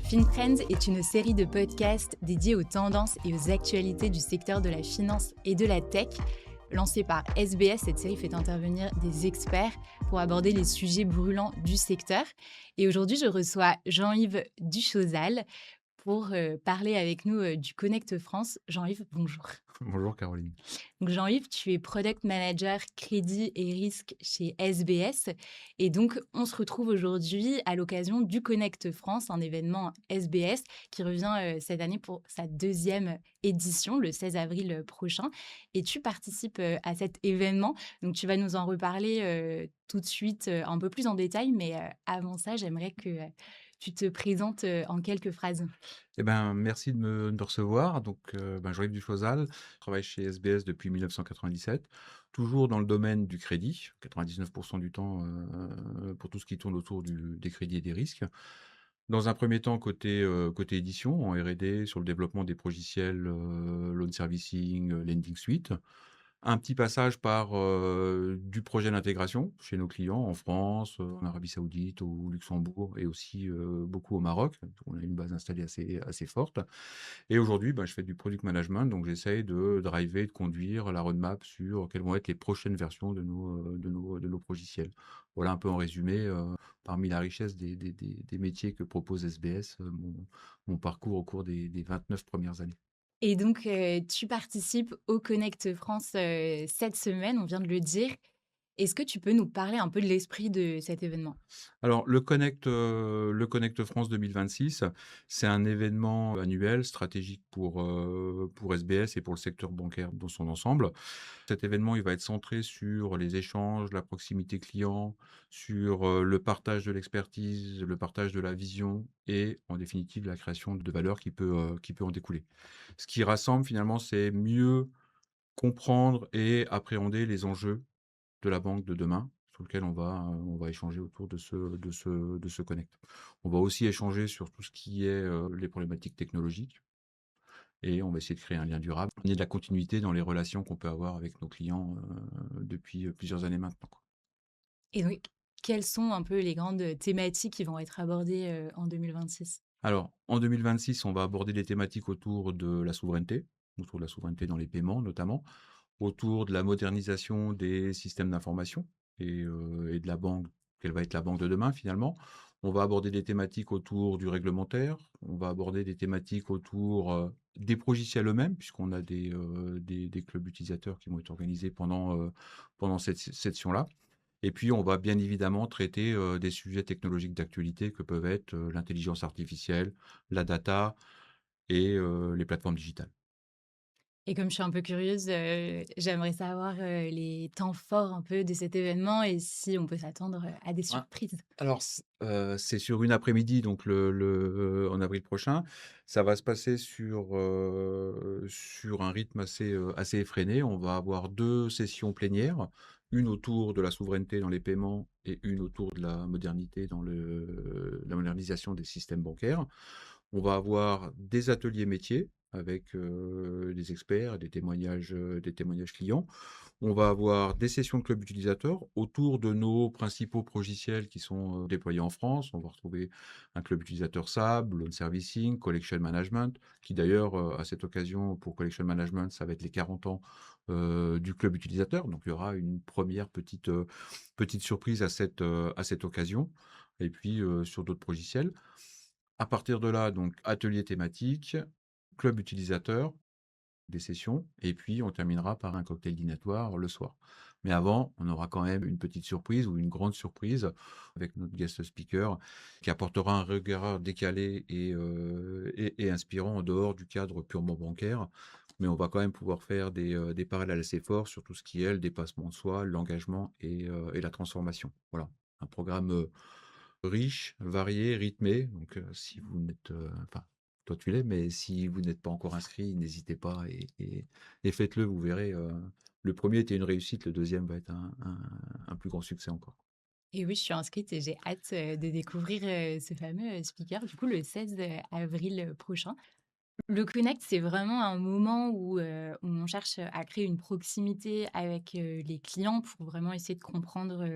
FinTrends est une série de podcasts dédiés aux tendances et aux actualités du secteur de la finance et de la tech. Lancée par SBS, cette série fait intervenir des experts pour aborder les sujets brûlants du secteur. Et aujourd'hui, je reçois Jean-Yves Duchosal pour parler avec nous du Connect France. Jean-Yves, bonjour. Bonjour Caroline. Donc Jean-Yves, tu es Product Manager Crédit et Risque chez SBS. Et donc, on se retrouve aujourd'hui à l'occasion du Connect France, un événement SBS qui revient cette année pour sa deuxième édition, le 16 avril prochain. Et tu participes à cet événement. Donc, tu vas nous en reparler tout de suite un peu plus en détail. Mais avant ça, j'aimerais que tu te présentes en quelques phrases. Merci de me recevoir. Donc, Jean-Yves Dufosal, je travaille chez SBS depuis 1997, toujours dans le domaine du crédit, 99% du temps pour tout ce qui tourne autour des crédits et des risques. Dans un premier temps, côté édition, en R&D, sur le développement des logiciels loan servicing, lending suite. Un petit passage par du projet d'intégration chez nos clients en France, en Arabie Saoudite, au Luxembourg et aussi beaucoup au Maroc. On a une base installée assez forte. Et aujourd'hui, je fais du product management, donc j'essaye de driver, de conduire la roadmap sur quelles vont être les prochaines versions de nos logiciels. Voilà un peu en résumé, parmi la richesse des métiers que propose SBS, mon parcours au cours des 29 premières années. Et donc, tu participes au Connect France cette semaine, on vient de le dire. Est-ce que tu peux nous parler un peu de l'esprit de cet événement? Alors, le Connect France 2026, c'est un événement annuel stratégique pour SBS et pour le secteur bancaire dans son ensemble. Cet événement, il va être centré sur les échanges, la proximité client, sur le partage de l'expertise, le partage de la vision et en définitive la création de valeur qui peut en découler. Ce qui rassemble finalement, c'est mieux comprendre et appréhender les enjeux de la banque de demain, sur lequel on va échanger autour de ce connect. On va aussi échanger sur tout ce qui est, les problématiques technologiques et on va essayer de créer un lien durable et de la continuité dans les relations qu'on peut avoir avec nos clients, depuis, plusieurs années maintenant, quoi. Et donc, quelles sont un peu les grandes thématiques qui vont être abordées en 2026? Alors, en 2026, on va aborder des thématiques autour de la souveraineté dans les paiements notamment, autour de la modernisation des systèmes d'information et de la banque, quelle va être la banque de demain finalement. On va aborder des thématiques autour du réglementaire, on va aborder des thématiques autour des logiciels eux-mêmes, puisqu'on a des clubs utilisateurs qui vont être organisés pendant cette session-là. Et puis, on va bien évidemment traiter des sujets technologiques d'actualité que peuvent être l'intelligence artificielle, la data et les plateformes digitales. Et comme je suis un peu curieuse, j'aimerais savoir les temps forts un peu de cet événement et si on peut s'attendre à des Ah, surprises. alors, c'est sur une après-midi, donc en avril prochain. Ça va se passer sur un rythme assez effréné. On va avoir 2 sessions plénières, une autour de la souveraineté dans les paiements et une autour de la modernité dans la modernisation des systèmes bancaires. On va avoir des ateliers métiers avec, des experts et des témoignages clients. On va avoir des sessions de club utilisateurs autour de nos principaux logiciels qui sont, déployés en France. On va retrouver un club utilisateur SAB, Loan Servicing, Collection Management, qui d'ailleurs, à cette occasion, pour Collection Management, ça va être les 40 ans, du club utilisateur. Donc il y aura une première petite surprise à cette occasion et puis, sur d'autres logiciels. À partir de là, donc atelier thématique, club utilisateur, des sessions et puis on terminera par un cocktail dînatoire le soir. Mais avant, on aura quand même une petite surprise ou une grande surprise avec notre guest speaker qui apportera un regard décalé et inspirant en dehors du cadre purement bancaire. Mais on va quand même pouvoir faire des parallèles assez forts sur tout ce qui est le dépassement de soi, l'engagement et la transformation. Voilà, un programme, riche, varié, rythmé. Donc, si vous n'êtes, enfin, toi tu l'es, mais si vous n'êtes pas encore inscrit, n'hésitez pas et faites-le, vous verrez. Le premier était une réussite, le deuxième va être un plus grand succès encore. Et oui, je suis inscrite et j'ai hâte de découvrir ce fameux speaker, du coup, le 16 avril prochain. Le Connect, c'est vraiment un moment où on cherche à créer une proximité avec les clients pour vraiment essayer de comprendre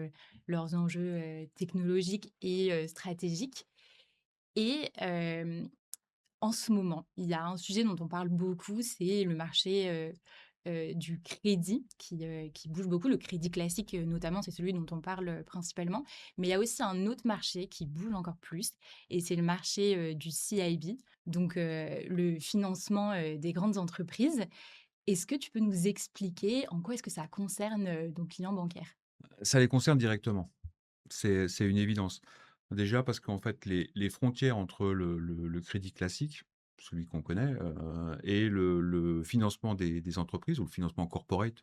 leurs enjeux technologiques et stratégiques. Et en ce moment, il y a un sujet dont on parle beaucoup, c'est le marché, du crédit qui bouge beaucoup. Le crédit classique, notamment, c'est celui dont on parle, principalement. Mais il y a aussi un autre marché qui bouge encore plus et c'est le marché, du CIB, donc le financement, des grandes entreprises. Est-ce que tu peux nous expliquer en quoi est-ce que ça concerne, nos clients bancaires? Ça les concerne directement. C'est une évidence. Déjà parce qu'en fait, les frontières entre le crédit classique, celui qu'on connaît, et le financement des entreprises ou le financement corporate,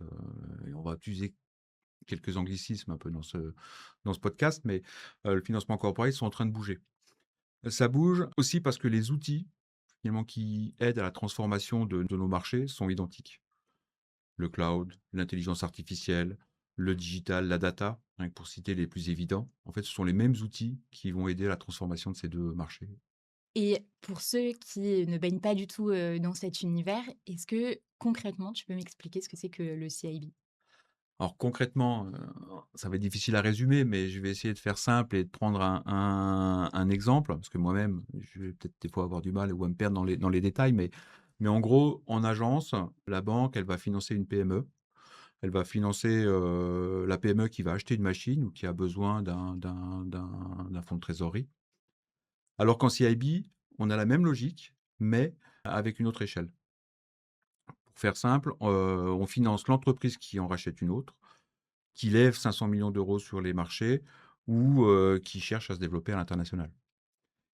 et on va utiliser quelques anglicismes un peu dans ce podcast, mais le financement corporate sont en train de bouger. Ça bouge aussi parce que les outils, finalement, qui aident à la transformation de nos marchés sont identiques. Le cloud, l'intelligence artificielle, le digital, la data, rien que pour citer les plus évidents. En fait, ce sont les mêmes outils qui vont aider à la transformation de ces 2 marchés. Et pour ceux qui ne baignent pas du tout, dans cet univers, est-ce que concrètement, tu peux m'expliquer ce que c'est que le CIB? Alors concrètement, ça va être difficile à résumer, mais je vais essayer de faire simple et de prendre un exemple, parce que moi-même, je vais peut-être des fois avoir du mal ou à me perdre dans les détails, mais en gros, en agence, la banque, elle va financer une PME. Elle va financer, la PME qui va acheter une machine ou qui a besoin d'un fonds de trésorerie. Alors qu'en CIB, on a la même logique, mais avec une autre échelle. Pour faire simple, on finance l'entreprise qui en rachète une autre, qui lève 500 millions d'euros sur les marchés ou qui cherche à se développer à l'international.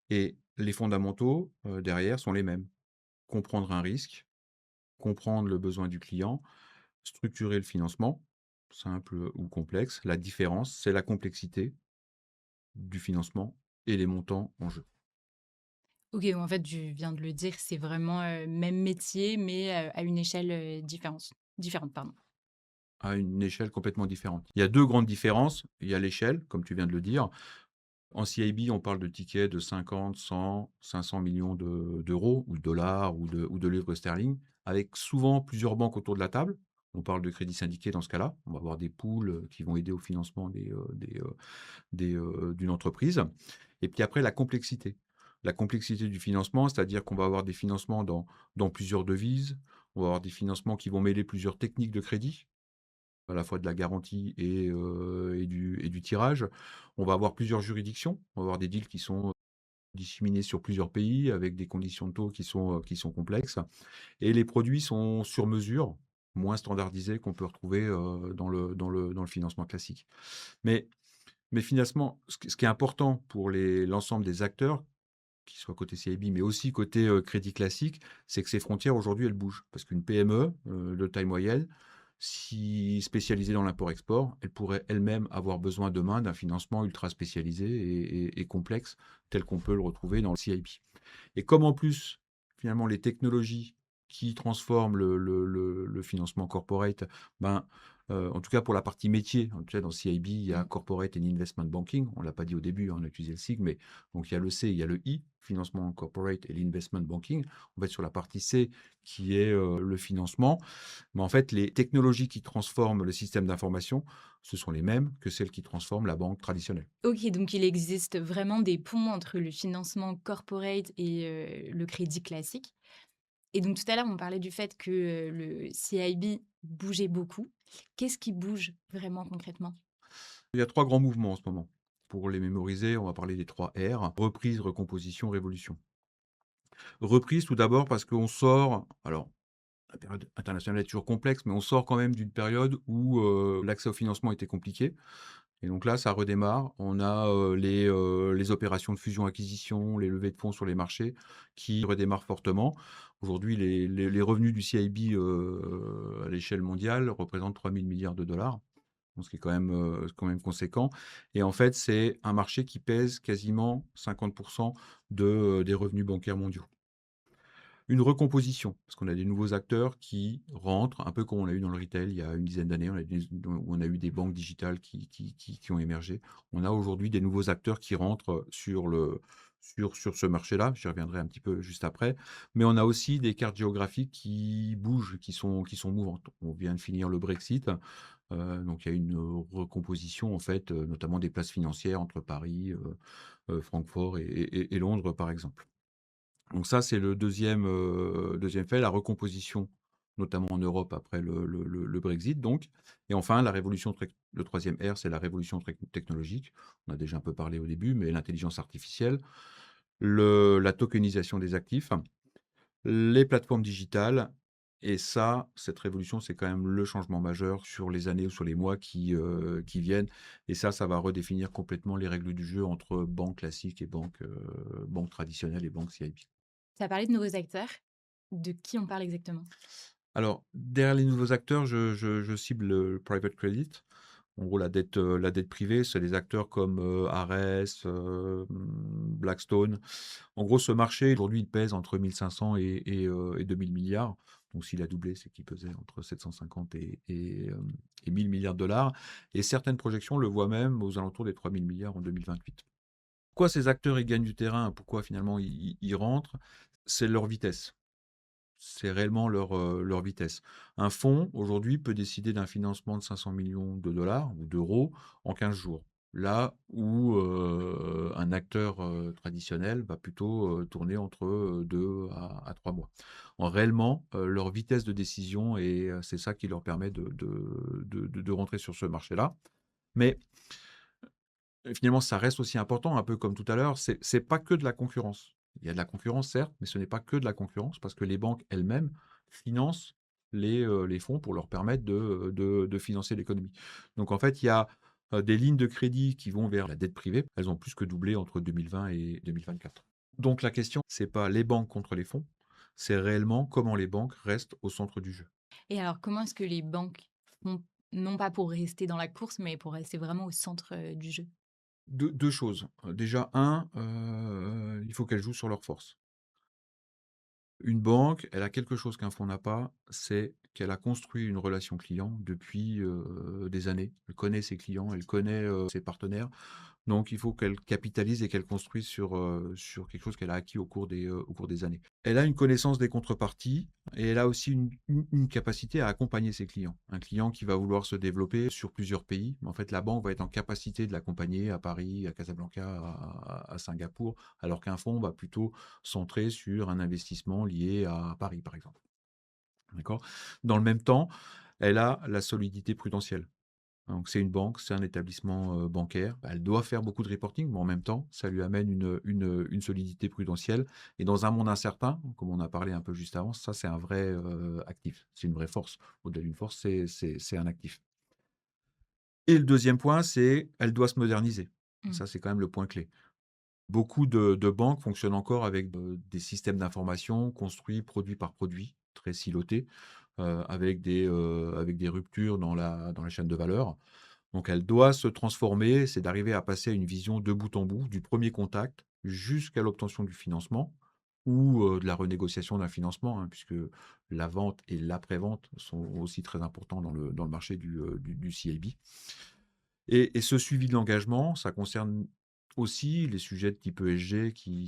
Et les fondamentaux, derrière sont les mêmes. Comprendre un risque, comprendre le besoin du client, structurer le financement, simple ou complexe. La différence, c'est la complexité du financement et les montants en jeu, OK, donc en fait, tu viens de le dire, c'est vraiment, même métier, mais à une échelle, différente, pardon. à une échelle complètement différente. Il y a 2 grandes différences. Il y a l'échelle, comme tu viens de le dire. En CIB, on parle de tickets de 50, 100, 500 millions d'euros ou de dollars ou de livres sterling, avec souvent plusieurs banques autour de la table. On parle de crédit syndiqué dans ce cas-là. On va avoir des pools qui vont aider au financement d'une entreprise. Et puis après, la complexité. La complexité du financement, c'est-à-dire qu'on va avoir des financements dans plusieurs devises. On va avoir des financements qui vont mêler plusieurs techniques de crédit, à la fois de la garantie et du tirage. On va avoir plusieurs juridictions. On va avoir des deals qui sont disséminés sur plusieurs pays avec des conditions de taux qui sont complexes. Et les produits sont sur mesure, moins standardisés qu'on peut retrouver dans le financement classique. Mais, mais finalement, ce qui est important pour l'ensemble des acteurs, qu'ils soient côté CIB, mais aussi côté crédit classique, c'est que ces frontières aujourd'hui, elles bougent. Parce qu'une PME de taille moyenne, si spécialisée dans l'import-export, elle pourrait elle-même avoir besoin demain d'un financement ultra spécialisé et complexe, tel qu'on peut le retrouver dans le CIB. Et comme en plus, finalement, les technologies qui transforment le financement corporate, ben, en tout cas pour la partie métier, en tout cas dans CIB, il y a Mmh. Corporate and Investment Banking. On ne l'a pas dit au début, hein, on a utilisé le sigle, mais donc il y a le C, il y a le I, financement corporate et l'investment banking. On va être sur la partie C qui est le financement. Mais en fait, les technologies qui transforment le système d'information, ce sont les mêmes que celles qui transforment la banque traditionnelle. OK, donc il existe vraiment des ponts entre le financement corporate et le crédit classique. Et donc tout à l'heure, on parlait du fait que, le CIB bougeait beaucoup. Qu'est-ce qui bouge vraiment concrètement? Il y a 3 grands mouvements en ce moment. Pour les mémoriser, on va parler des 3 R: reprise, recomposition, révolution. Reprise, tout d'abord, parce qu'on sort, alors la période internationale est toujours complexe, mais on sort quand même d'une période où l'accès au financement était compliqué. Et donc là, ça redémarre. On a les opérations de fusion-acquisition, les levées de fonds sur les marchés qui redémarrent fortement. Aujourd'hui, les revenus du CIB à l'échelle mondiale représentent 3 000 milliards de dollars, donc ce qui est quand même conséquent. Et en fait, c'est un marché qui pèse quasiment 50% des revenus bancaires mondiaux. Une recomposition, parce qu'on a des nouveaux acteurs qui rentrent, un peu comme on l'a eu dans le retail il y a une dizaine d'années, on a eu des banques digitales qui ont émergé. On a aujourd'hui des nouveaux acteurs qui rentrent sur ce marché-là, j'y reviendrai un petit peu juste après, mais on a aussi des cartes géographiques qui bougent, qui sont mouvantes. On vient de finir le Brexit, Donc il y a une recomposition en fait, notamment des places financières entre Paris, Francfort et Londres, par exemple. Donc ça, c'est le deuxième fait, la recomposition, notamment en Europe après le Brexit donc. Et enfin la révolution le troisième R, c'est la révolution technologique. On a déjà un peu parlé au début, mais l'intelligence artificielle, la tokenisation des actifs, les plateformes digitales. Et ça, cette révolution, c'est quand même le changement majeur sur les années ou sur les mois qui viennent. Et ça va redéfinir complètement les règles du jeu entre banques classiques et banques traditionnelles et banques CIB. Tu as parlé de nouveaux acteurs. De qui on parle exactement? Alors, derrière les nouveaux acteurs, je cible le private credit. En gros, la dette privée, c'est des acteurs comme Ares, Blackstone. En gros, ce marché, aujourd'hui, il pèse entre 1500 et 2000 milliards. Donc, s'il a doublé, c'est qu'il pesait entre 750 et 1000 milliards de dollars. Et certaines projections le voient même aux alentours des 3000 milliards en 2028. Pourquoi ces acteurs ils gagnent du terrain? Pourquoi finalement ils rentrent? C'est leur vitesse. C'est réellement leur vitesse. Un fonds, aujourd'hui, peut décider d'un financement de 500 millions de dollars ou d'euros en 15 jours. Là où un acteur traditionnel va plutôt tourner entre 2 à 3 mois. Réellement, leur vitesse de décision, et c'est ça qui leur permet de rentrer sur ce marché-là. Mais finalement, ça reste aussi important, un peu comme tout à l'heure, c'est pas que de la concurrence. Il y a de la concurrence, certes, mais ce n'est pas que de la concurrence parce que les banques elles-mêmes financent les fonds pour leur permettre de financer l'économie. Donc en fait, il y a des lignes de crédit qui vont vers la dette privée. Elles ont plus que doublé entre 2020 et 2024. Donc la question, c'est pas les banques contre les fonds, c'est réellement comment les banques restent au centre du jeu. Et alors, comment est-ce que les banques font, non pas pour rester dans la course, mais pour rester vraiment au centre, du jeu? Deux choses. Déjà, un, il faut qu'elles jouent sur leurs forces. Une banque, elle a quelque chose qu'un fonds n'a pas, c'est qu'elle a construit une relation client depuis, des années. Elle connaît ses clients, elle connaît, ses partenaires. Donc il faut qu'elle capitalise et qu'elle construise sur quelque chose qu'elle a acquis au cours des années. Elle a une connaissance des contreparties et elle a aussi une capacité à accompagner ses clients. Un client qui va vouloir se développer sur plusieurs pays, en fait, la banque va être en capacité de l'accompagner à Paris, à Casablanca, à Singapour, alors qu'un fonds va plutôt centrer sur un investissement lié à Paris, par exemple. D'accord. Dans le même temps, elle a la solidité prudentielle. Donc c'est une banque, c'est un établissement, bancaire. Bah, elle doit faire beaucoup de reporting, mais en même temps, ça lui amène une solidité prudentielle. Et dans un monde incertain, comme on a parlé un peu juste avant, ça, c'est un vrai, actif. C'est une vraie force. Au-delà d'une force, c'est un actif. Et le deuxième point, c'est elle doit se moderniser. Mmh. Ça, c'est quand même le point clé. Beaucoup de banques fonctionnent encore avec, des systèmes d'information construits produit par produit, très silotés, avec des ruptures dans la chaîne de valeur. Donc elle doit se transformer, c'est d'arriver à passer à une vision de bout en bout, du premier contact jusqu'à l'obtention du financement ou de la renégociation d'un financement, hein, puisque la vente et l'après-vente sont aussi très importants dans le marché du CIB. Et ce suivi de l'engagement, ça concerne aussi les sujets de type ESG qui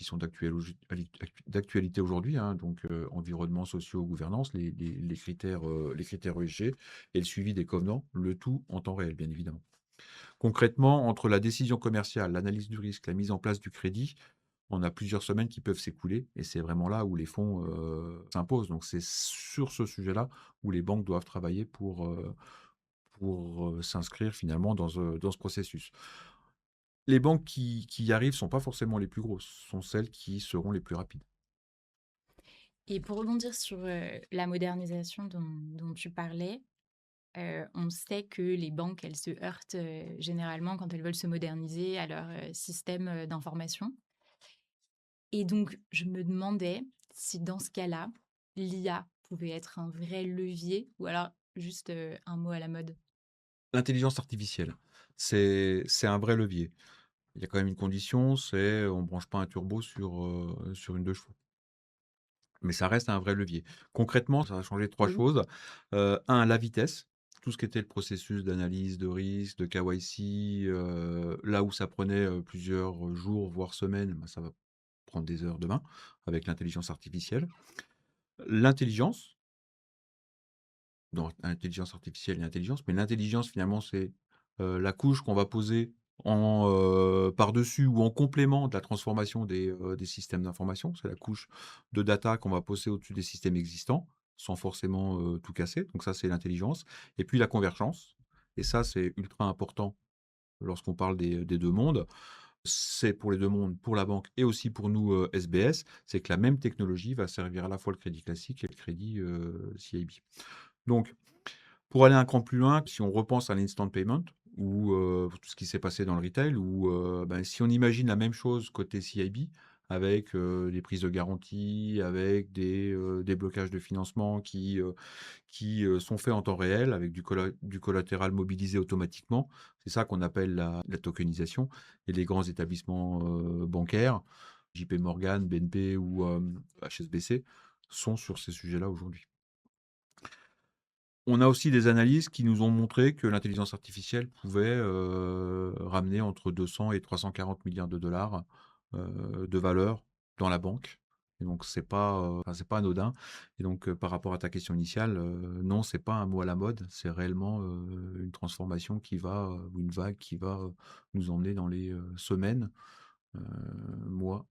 sont d'actualité aujourd'hui, hein, donc environnement, sociaux, gouvernance, les critères ESG et le suivi des covenants, le tout en temps réel, bien évidemment. Concrètement, entre la décision commerciale, l'analyse du risque, la mise en place du crédit, on a plusieurs semaines qui peuvent s'écouler et c'est vraiment là où les fonds s'imposent. Donc c'est sur ce sujet-là où les banques doivent travailler pour s'inscrire finalement dans ce processus. Les banques qui y arrivent sont pas forcément les plus grosses, sont celles qui seront les plus rapides. Et pour rebondir sur, la modernisation dont tu parlais, on sait que les banques, elles se heurtent, généralement quand elles veulent se moderniser à leur, système, d'information. Et donc je me demandais si dans ce cas-là, l'IA pouvait être un vrai levier ou alors juste, un mot à la mode? L'intelligence artificielle, c'est un vrai levier. Il y a quand même une condition, c'est on branche pas un turbo sur une 2 chevaux. Mais ça reste un vrai levier. Concrètement, ça va changer 3 Oui. choses. 1, la vitesse. Tout ce qui était le processus d'analyse de risque, de KYC, là où ça prenait, plusieurs jours, voire semaines, bah, ça va prendre des heures demain avec l'intelligence artificielle. L'intelligence, dans intelligence artificielle et intelligence, mais l'intelligence finalement c'est, la couche qu'on va poser par-dessus ou en complément de la transformation des systèmes d'information. C'est la couche de data qu'on va poser au-dessus des systèmes existants, sans forcément, tout casser. Donc ça, c'est l'intelligence et puis la convergence et ça, c'est ultra important lorsqu'on parle des 2 mondes. C'est pour les 2 mondes, pour la banque et aussi pour nous, SBS, c'est que la même technologie va servir à la fois le crédit classique et le crédit, CIB. Donc pour aller un cran plus loin, si on repense à l'instant payment ou tout ce qui s'est passé dans le retail ou si on imagine la même chose côté CIB avec, des prises de garantie, avec des blocages de financement qui sont faits en temps réel avec du collatéral mobilisé automatiquement. C'est ça qu'on appelle la tokenisation et les grands établissements, bancaires, JP Morgan, BNP ou HSBC sont sur ces sujets-là aujourd'hui. On a aussi des analyses qui nous ont montré que l'intelligence artificielle pouvait, ramener entre 200 et 340 milliards de valeur dans la banque et donc c'est pas anodin et donc par rapport à ta question initiale, non, c'est pas un mot à la mode, c'est réellement, une transformation qui va, ou une vague qui va, nous emmener dans les, semaines, heu, mois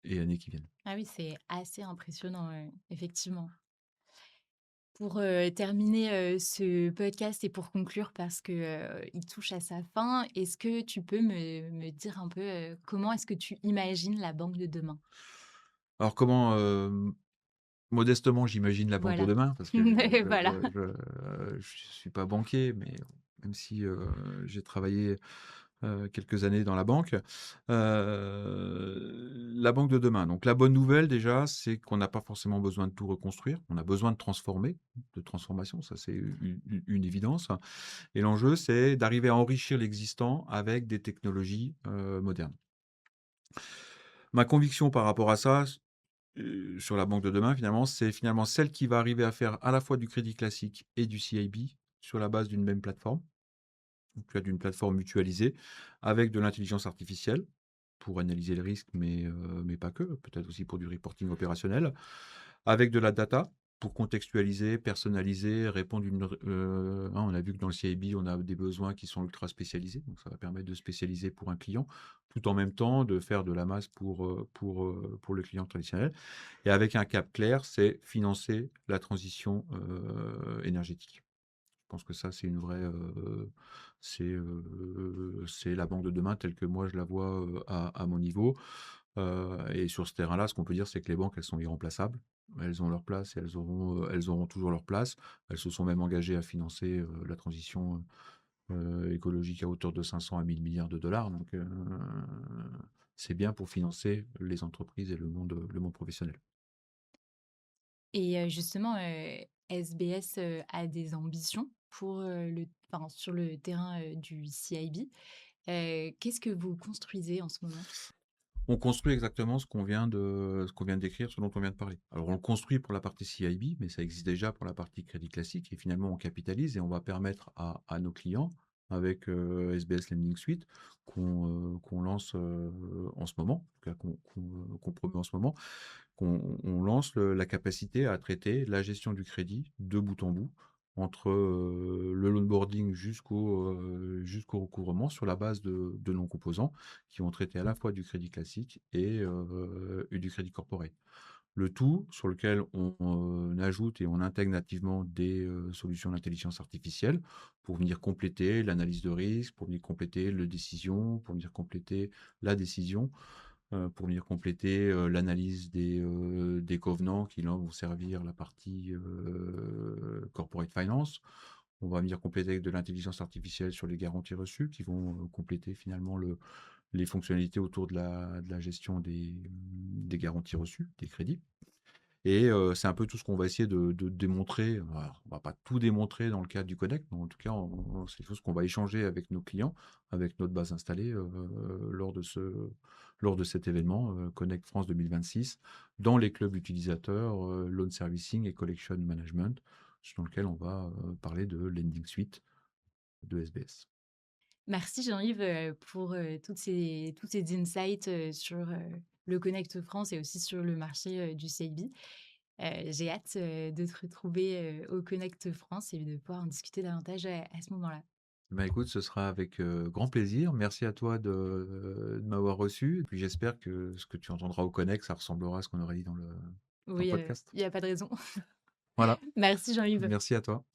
et années qui viennent. Ah oui, c'est assez impressionnant, effectivement. Pour, terminer, ce podcast et pour conclure parce que, il touche à sa fin, est-ce que tu peux me dire un peu, comment est-ce que tu imagines la banque de demain? Alors comment, modestement, j'imagine la banque de Voilà. demain parce que Voilà. je suis pas banquier, mais même si, j'ai travaillé, quelques années dans la banque. La banque de demain, donc la bonne nouvelle déjà, c'est qu'on n'a pas forcément besoin de tout reconstruire. On a besoin de transformer, de transformation, ça c'est une évidence et l'enjeu, c'est d'arriver à enrichir l'existant avec des technologies, modernes. Ma conviction par rapport à ça, sur la banque de demain finalement, c'est finalement celle qui va arriver à faire à la fois du crédit classique et du CIB sur la base d'une même plateforme, donc tu as d'une plateforme mutualisée avec de l'intelligence artificielle pour analyser le risque, mais pas que, peut-être aussi pour du reporting opérationnel, avec de la data pour contextualiser, personnaliser, répondre on a vu que dans le CIB, on a des besoins qui sont ultra spécialisés, donc ça va permettre de spécialiser pour un client, tout en même temps de faire de la masse pour le client traditionnel et avec un cap clair, c'est financer la transition, énergétique. Je pense que ça, c'est une vraie, c'est la banque de demain telle que moi je la vois, à mon niveau. Et sur ce terrain-là, ce qu'on peut dire, c'est que les banques, elles sont irremplaçables. Elles ont leur place et elles auront toujours leur place. Elles se sont même engagées à financer, la transition, écologique à hauteur de 500 à 1 000 milliards de dollars. Donc, c'est bien pour financer les entreprises et le monde professionnel. Et justement, SBS, a des ambitions pour, sur le terrain, du CIB. Qu'est-ce que vous construisez en ce moment? On construit exactement ce qu'on vient de décrire, ce dont on vient de parler. Alors on le construit pour la partie CIB, mais ça existe déjà pour la partie crédit classique et finalement on capitalise et on va permettre à nos clients avec, SBS Lending Suite qu'on lance, en ce moment, en tout cas qu'on promeut en ce moment, qu'on lance la capacité à traiter la gestion du crédit de bout en bout, entre le l'onboarding jusqu'au recouvrement sur la base de non-composants qui vont traiter à la fois du crédit classique et du crédit corporate. Le tout sur lequel on ajoute et on intègre nativement des solutions d'intelligence artificielle pour venir compléter l'analyse de risque, pour venir compléter le décision, pour venir compléter la décision pour venir compléter, l'analyse des covenants qui là vont servir la partie, corporate finance. On va venir compléter avec de l'intelligence artificielle sur les garanties reçues qui vont, compléter finalement les fonctionnalités autour de la gestion des garanties reçues, des crédits. Et c'est un peu tout ce qu'on va essayer de démontrer. Alors, on va pas tout démontrer dans le cadre du connect, mais en tout cas, c'est quelque chose qu'on va échanger avec nos clients, avec notre base installée, lors de cet événement, Connect France 2026, dans les clubs utilisateurs, loan servicing et collection management, dans lequel on va, parler de Lending Suite de SBS. Merci Jean-Yves, pour, tous ces insights, sur, le Connect France et aussi sur le marché, du CIB. J'ai hâte, de te retrouver, au Connect France et de pouvoir en discuter davantage, à ce moment-là. Bah, écoute, ce sera avec, grand plaisir. Merci à toi de m'avoir reçu et puis j'espère que ce que tu entendras au Connect, ça ressemblera à ce qu'on aurait dit dans le Oui, podcast. il y a pas de raison. Voilà, Merci Jean-Yves. merci à toi.